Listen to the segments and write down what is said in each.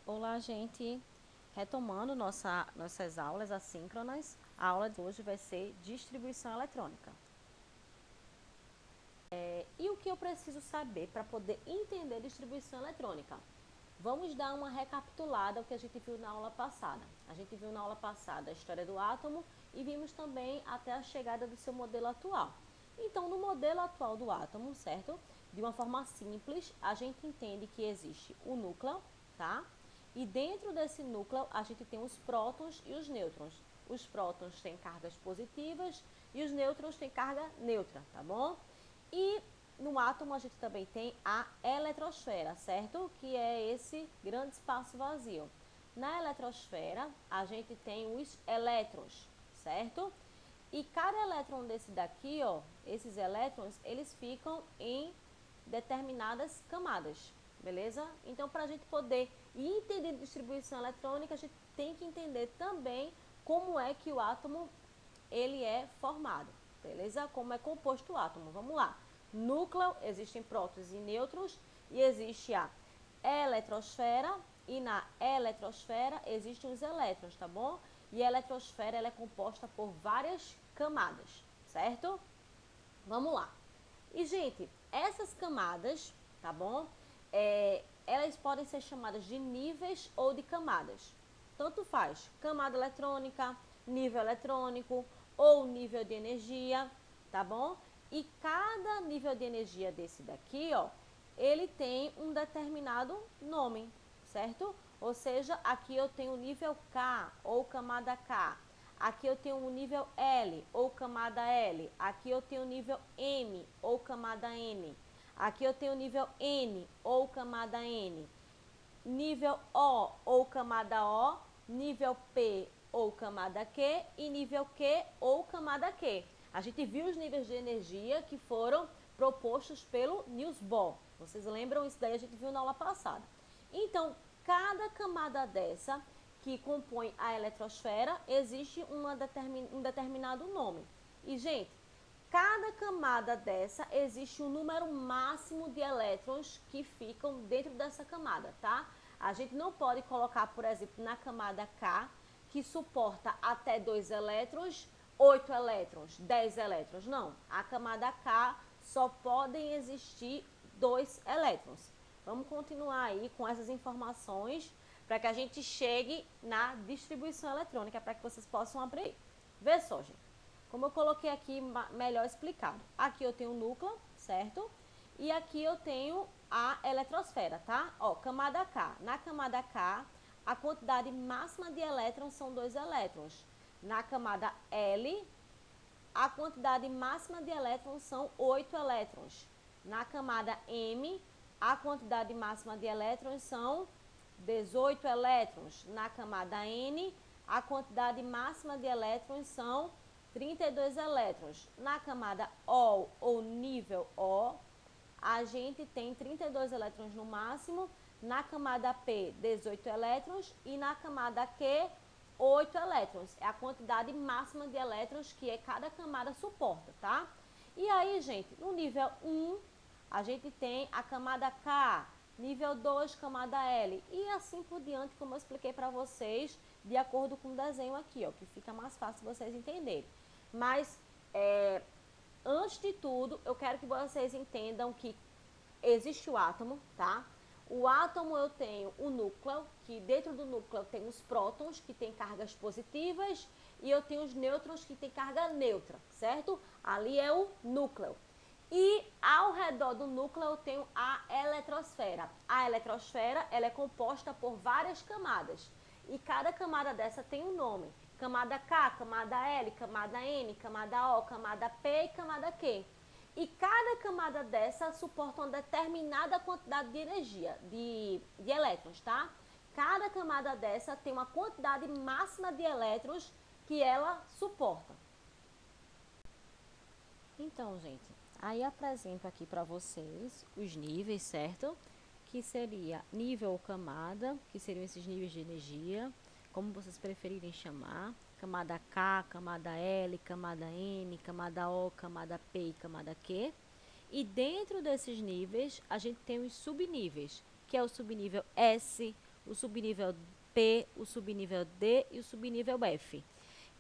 Olá, gente! Retomando nossas aulas assíncronas, a aula de hoje vai ser distribuição eletrônica. E o que eu preciso saber para poder entender distribuição eletrônica? Vamos dar uma recapitulada ao que a gente viu na aula passada. A gente viu na aula passada a história do átomo e vimos também até a chegada do seu modelo atual. Então, no modelo atual do átomo, certo? De uma forma simples, a gente entende que existe o núcleo, tá? E dentro desse núcleo, a gente tem os prótons e os nêutrons. Os prótons têm cargas positivas e os nêutrons têm carga neutra, tá bom? E no átomo a gente também tem a eletrosfera, certo? Que é esse grande espaço vazio. Na eletrosfera, a gente tem os elétrons, certo? E cada elétron desse daqui, ó, esses elétrons, eles ficam em determinadas camadas, beleza? Então, para a gente poder entender distribuição eletrônica, a gente tem que entender também como é que o átomo ele é formado, beleza? Como é composto o átomo. Vamos lá. Núcleo, existem prótons e nêutrons e existe a eletrosfera e na eletrosfera existem os elétrons, tá bom? E a eletrosfera ela é composta por várias camadas, certo? Vamos lá. E, gente, essas camadas, tá bom? Elas podem ser chamadas de níveis ou de camadas. Tanto faz, camada eletrônica, nível eletrônico ou nível de energia, tá bom? E cada nível de energia desse daqui, ó, ele tem um determinado nome, certo? Ou seja, aqui eu tenho o nível K ou camada K. Aqui eu tenho o nível L ou camada L. Aqui eu tenho o nível M ou camada M. Aqui eu tenho o nível N ou camada N. Nível O ou camada O. Nível P ou camada Q. E nível Q ou camada Q. A gente viu os níveis de energia que foram propostos pelo Niels Bohr. Vocês lembram? Isso daí a gente viu na aula passada. Então, cada camada dessa que compõe a eletrosfera, existe um determinado nome. E, gente, cada camada dessa existe um número máximo de elétrons que ficam dentro dessa camada, tá? A gente não pode colocar, por exemplo, na camada K, que suporta até 2 elétrons, 8 elétrons, 10 elétrons. Não, a camada K só podem existir 2 elétrons. Vamos continuar aí com essas informações para que a gente chegue na distribuição eletrônica, para que vocês possam abrir. Vê só, gente. Como eu coloquei aqui melhor explicado. Aqui eu tenho o núcleo, certo? E aqui eu tenho a eletrosfera, tá? Ó, camada K. Na camada K, a quantidade máxima de elétrons são 2 elétrons. Na camada L, a quantidade máxima de elétrons são 8 elétrons. Na camada M, a quantidade máxima de elétrons são 18 elétrons. Na camada N, a quantidade máxima de elétrons são 32 elétrons. Na camada O ou nível O, a gente tem 32 elétrons no máximo. Na camada P, 18 elétrons. E na camada Q, 8 elétrons. É a quantidade máxima de elétrons que cada camada suporta, tá? E aí, gente, no nível 1, a gente tem a camada K, nível 2, camada L, e assim por diante, como eu expliquei para vocês, de acordo com o desenho aqui, ó, que fica mais fácil vocês entenderem. Mas, antes de tudo, eu quero que vocês entendam que existe o átomo, tá? O átomo eu tenho o núcleo, que dentro do núcleo tem os prótons, que tem cargas positivas, e eu tenho os nêutrons, que tem carga neutra, certo? Ali é o núcleo. E ao redor do núcleo eu tenho a eletrosfera. A eletrosfera ela é composta por várias camadas. E cada camada dessa tem um nome. Camada K, camada L, camada N, camada O, camada P e camada Q. E cada camada dessa suporta uma determinada quantidade de energia, de elétrons, tá? Cada camada dessa tem uma quantidade máxima de elétrons que ela suporta. Então, gente, aí apresento aqui para vocês os níveis, certo? Que seria nível ou camada, que seriam esses níveis de energia, como vocês preferirem chamar. Camada K, camada L, camada N, camada O, camada P e camada Q. E dentro desses níveis, a gente tem os subníveis, que é o subnível S, o subnível P, o subnível D e o subnível F.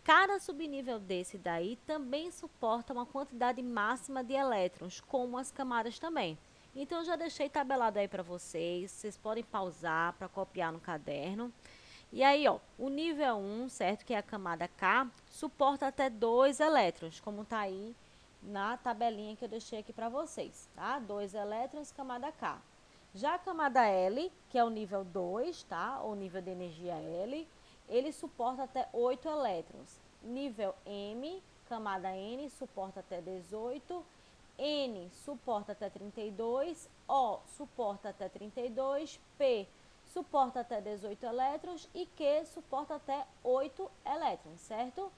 Cada subnível desse daí também suporta uma quantidade máxima de elétrons, como as camadas também. Então, eu já deixei tabelado aí para vocês podem pausar para copiar no caderno. E aí, ó, o nível 1, certo, que é a camada K, suporta até 2 elétrons, como está aí na tabelinha que eu deixei aqui para vocês, tá? 2 elétrons, camada K. Já a camada L, que é o nível 2, tá? Ou nível de energia L, ele suporta até 8 elétrons. Nível M, camada N, suporta até 18. N suporta até 32. O suporta até 32. P suporta até 18 elétrons. E Q suporta até 8 elétrons, certo?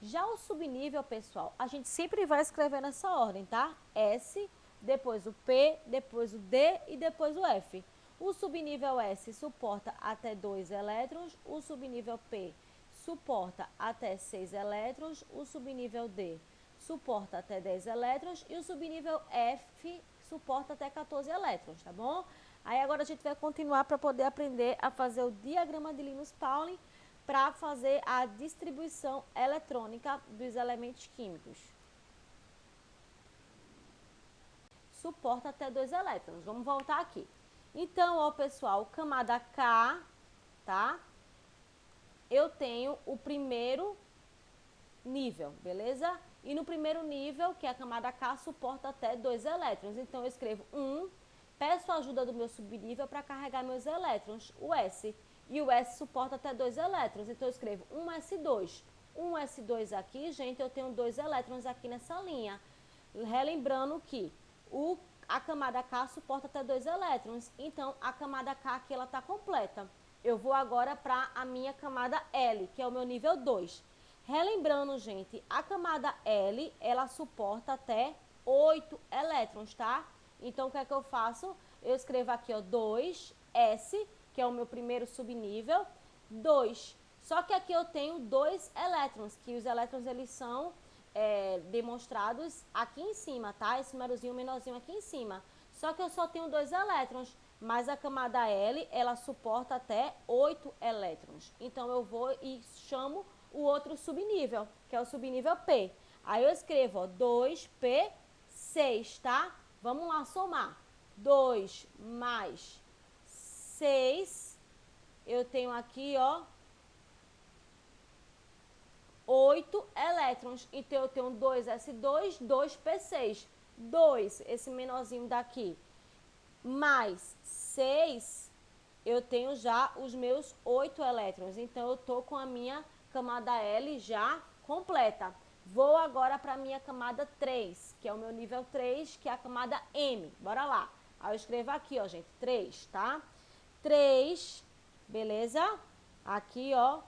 Já o subnível, pessoal, a gente sempre vai escrever nessa ordem, tá? S, depois o P, depois o D e depois o F. O subnível S suporta até 2 elétrons, o subnível P suporta até 6 elétrons, o subnível D suporta até 10 elétrons e o subnível F suporta até 14 elétrons, tá bom? Aí agora a gente vai continuar para poder aprender a fazer o diagrama de Linus-Pauling para fazer a distribuição eletrônica dos elementos químicos. Suporta até 2 elétrons. Vamos voltar aqui. Então, ó, pessoal, camada K, tá? Eu tenho o primeiro nível, beleza? E no primeiro nível, que é a camada K, suporta até 2 elétrons. Então, eu escrevo 1, peço a ajuda do meu subnível para carregar meus elétrons, o S. E o S suporta até 2 elétrons. Então, eu escrevo 1s2. 1s2 aqui, gente, eu tenho 2 elétrons aqui nessa linha. Relembrando que a camada K suporta até 2 elétrons. Então, a camada K aqui, ela está completa. Eu vou agora para a minha camada L, que é o meu nível 2. Relembrando, gente, a camada L, ela suporta até 8 elétrons, tá? Então, o que é que eu faço? Eu escrevo aqui, ó, 2S, que é o meu primeiro subnível, 2. Só que aqui eu tenho 2 elétrons, que os elétrons, eles são demonstrados aqui em cima, tá? Esse númerozinho menorzinho aqui em cima. Só que eu só tenho 2 elétrons, mas a camada L, ela suporta até 8 elétrons. Então, eu vou e chamo o outro subnível, que é o subnível P. Aí eu escrevo, ó, 2P6, tá? Vamos lá somar. 2 mais 6, eu tenho aqui, ó, 8 elétrons. Então, eu tenho 2s2, 2p6. 2, esse menorzinho daqui, mais 6, eu tenho já os meus 8 elétrons. Então, eu tô com a minha camada L já completa. Vou agora para a minha camada 3, que é o meu nível 3, que é a camada M. Bora lá. Aí eu escrevo aqui, ó, gente, 3, tá? 3, beleza? Aqui, ó,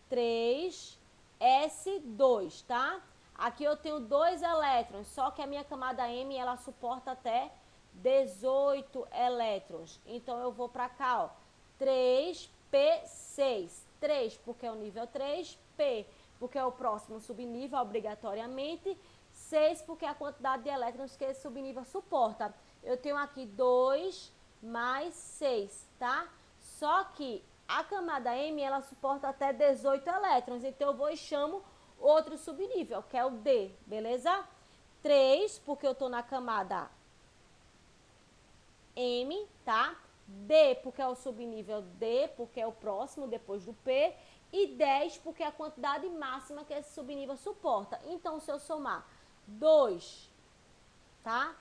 3S2, tá? Aqui eu tenho 2 elétrons, só que a minha camada M, ela suporta até 18 elétrons. Então, eu vou para cá, ó, 3P6. 3 porque é o nível 3, P porque é o próximo subnível, obrigatoriamente, 6 porque é a quantidade de elétrons que esse subnível suporta. Eu tenho aqui 2 mais 6, tá? Só que a camada M, ela suporta até 18 elétrons, então eu vou e chamo outro subnível, que é o D, beleza? 3, porque eu estou na camada M, tá? D, porque é o subnível D, porque é o próximo depois do P. E 10, porque é a quantidade máxima que esse subnível suporta. Então, se eu somar 2, tá?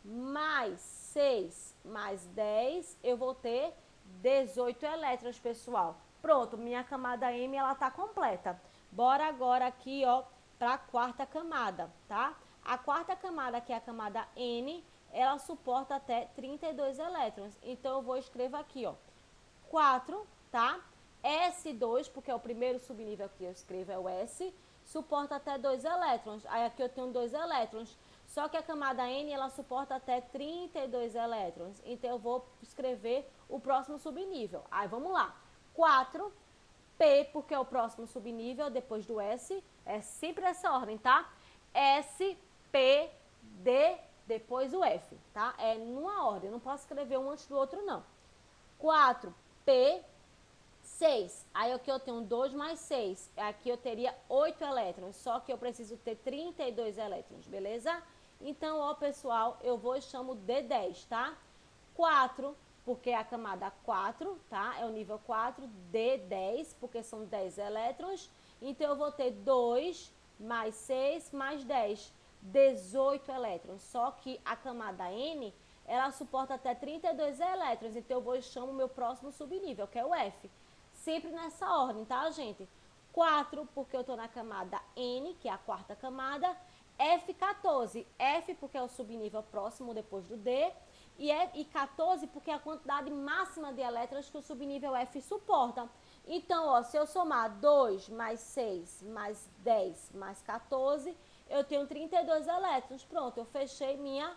Mais 6, mais 10, eu vou ter 18 elétrons, pessoal. Pronto, minha camada M, ela tá completa. Bora agora aqui, ó, para a quarta camada, tá? A quarta camada, que é a camada N, ela suporta até 32 elétrons. Então, eu vou escrever aqui, ó, 4, tá? S2, porque é o primeiro subnível que eu escrevo, é o S, suporta até 2 elétrons. Aí aqui eu tenho 2 elétrons. Só que a camada N, ela suporta até 32 elétrons. Então, eu vou escrever o próximo subnível. Aí, vamos lá. 4, P, porque é o próximo subnível, depois do S. É sempre essa ordem, tá? S, P, D, depois o F, tá? É numa ordem, eu não posso escrever um antes do outro, não. 4, P, 6. Aí aqui eu tenho 2 mais 6. Aqui eu teria 8 elétrons, só que eu preciso ter 32 elétrons, beleza? Então, ó, pessoal, eu vou e chamo de 10, tá? 4, porque é a camada 4, tá? É o nível 4, de 10, porque são 10 elétrons. Então, eu vou ter 2 mais 6 mais 10, 18 elétrons. Só que a camada N, ela suporta até 32 elétrons. Então, eu vou e chamo o meu próximo subnível, que é o F. Sempre nessa ordem, tá, gente? 4, porque eu tô na camada N, que é a quarta camada. F14, F porque é o subnível próximo depois do D. E 14 porque é a quantidade máxima de elétrons que o subnível F suporta. Então, ó, se eu somar 2 mais 6 mais 10 mais 14, eu tenho 32 elétrons. Pronto, eu fechei minha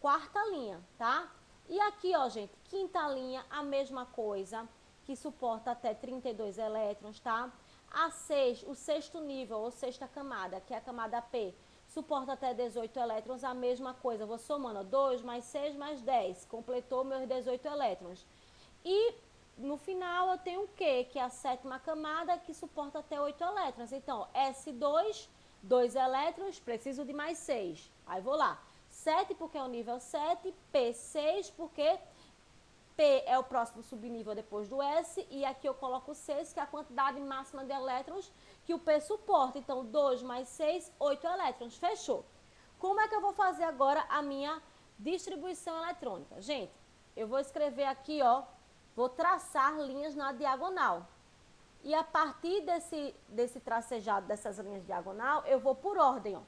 quarta linha, tá? E aqui, ó, gente, quinta linha, a mesma coisa, que suporta até 32 elétrons, tá? A 6, o sexto nível, ou sexta camada, que é a camada P, suporta até 18 elétrons, a mesma coisa. Vou somando, ó, 2 mais 6 mais 10, completou meus 18 elétrons. E no final eu tenho o Q, que é a sétima camada, que suporta até 8 elétrons. Então, S2, 2 elétrons, preciso de mais 6. Aí vou lá. 7 porque é o nível 7, P6 porque P é o próximo subnível depois do S, e aqui eu coloco 6, que é a quantidade máxima de elétrons que o P suporta. Então, 2 mais 6, 8 elétrons. Fechou. Como é que eu vou fazer agora a minha distribuição eletrônica? Gente, eu vou escrever aqui, ó, vou traçar linhas na diagonal. E a partir desse tracejado dessas linhas diagonal, eu vou por ordem, ó.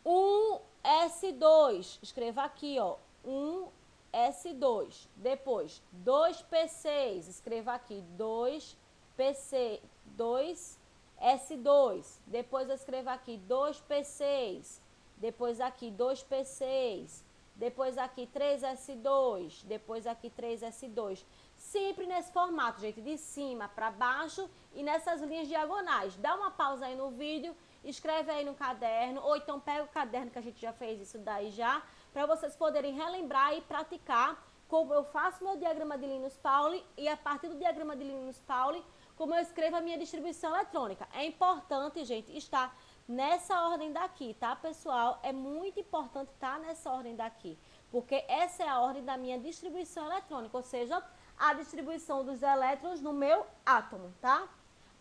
1S2, escreva aqui, ó, 1S2. Depois, 2P6, escreva aqui, 2PC, 2S2. Depois eu escrevo aqui, 2P6. Depois aqui, 2P6. Depois aqui, 3S2. Depois aqui, 3S2. Sempre nesse formato, gente, de cima para baixo e nessas linhas diagonais. Dá uma pausa aí no vídeo, escreve aí no caderno, ou então pega o caderno que a gente já fez isso daí já, para vocês poderem relembrar e praticar como eu faço meu diagrama de Linus Pauling e a partir do diagrama de Linus Pauling, como eu escrevo a minha distribuição eletrônica. É importante, gente, estar nessa ordem daqui, tá, pessoal? É muito importante estar nessa ordem daqui, porque essa é a ordem da minha distribuição eletrônica, ou seja, a distribuição dos elétrons no meu átomo, tá?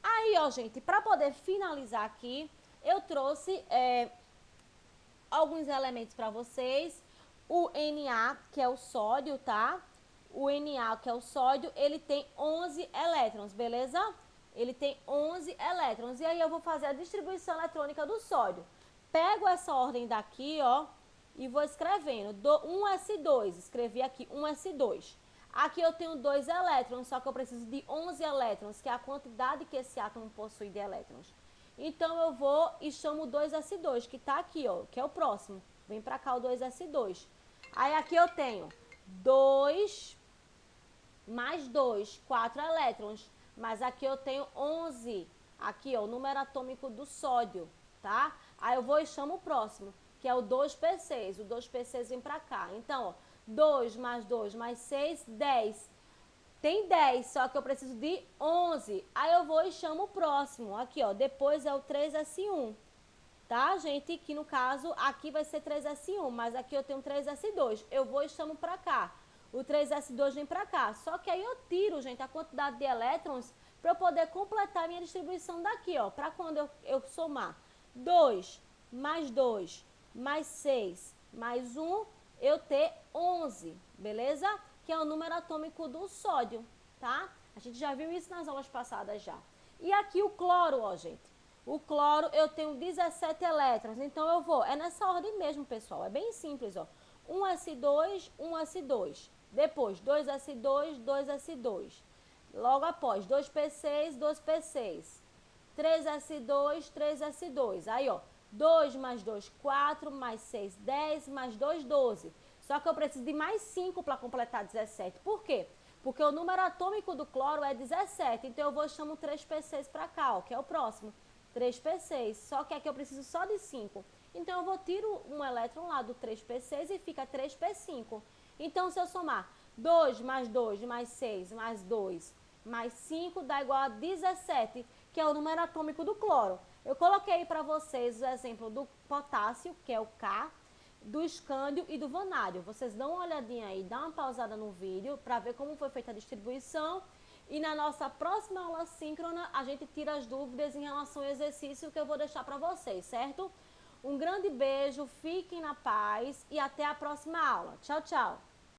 Aí, ó, gente, para poder finalizar aqui, eu trouxe alguns elementos para vocês. O Na, que é o sódio, tá? O Na, que é o sódio, ele tem 11 elétrons, beleza? Ele tem 11 elétrons. E aí eu vou fazer a distribuição eletrônica do sódio. Pego essa ordem daqui, ó, e vou escrevendo. 1S2, escrevi aqui 1S2. Aqui eu tenho 2 elétrons, só que eu preciso de 11 elétrons, que é a quantidade que esse átomo possui de elétrons. Então, eu vou e chamo o 2S2, que está aqui, ó, que é o próximo. Vem para cá o 2S2. Aí, aqui eu tenho 2 mais 2, 4 elétrons. Mas aqui eu tenho 11. Aqui, ó, o número atômico do sódio, tá? Aí, eu vou e chamo o próximo, que é o 2P6. O 2P6 vem para cá. Então, ó, 2 mais 2 mais 6, 10. Tem 10, só que eu preciso de 11. Aí eu vou e chamo o próximo. Aqui, ó, depois é o 3S1. Tá, gente? Que no caso, aqui vai ser 3S1, mas aqui eu tenho 3S2. Eu vou e chamo pra cá. O 3S2 vem pra cá. Só que aí eu tiro, gente, a quantidade de elétrons para eu poder completar a minha distribuição daqui, ó. Para quando eu somar 2 mais 2 mais 6 mais 1, eu ter 11, beleza? Que é o número atômico do sódio, tá? A gente já viu isso nas aulas passadas já. E aqui o cloro, ó, gente. O cloro eu tenho 17 elétrons, então eu vou, é nessa ordem mesmo, pessoal, é bem simples, ó. 1S2, 1S2, depois 2S2, 2S2, logo após 2P6, 2P6, 3S2, 3S2, aí ó, 2 mais 2, 4, mais 6, 10, mais 2, 12. Só que eu preciso de mais 5 para completar 17. Por quê? Porque o número atômico do cloro é 17. Então, eu vou e chamo 3P6 para cá, ó, que é o próximo. 3P6. Só que aqui eu preciso só de 5. Então, eu vou tiro um elétron lá do 3P6 e fica 3P5. Então, se eu somar 2 mais 2 mais 6 mais 2 mais 5 dá igual a 17, que é o número atômico do cloro. Eu coloquei para vocês o exemplo do potássio, que é o K, do escândio e do vanádio. Vocês dão uma olhadinha aí, dá uma pausada no vídeo para ver como foi feita a distribuição. E na nossa próxima aula síncrona, a gente tira as dúvidas em relação ao exercício que eu vou deixar para vocês, certo? Um grande beijo, fiquem na paz e até a próxima aula. Tchau, tchau!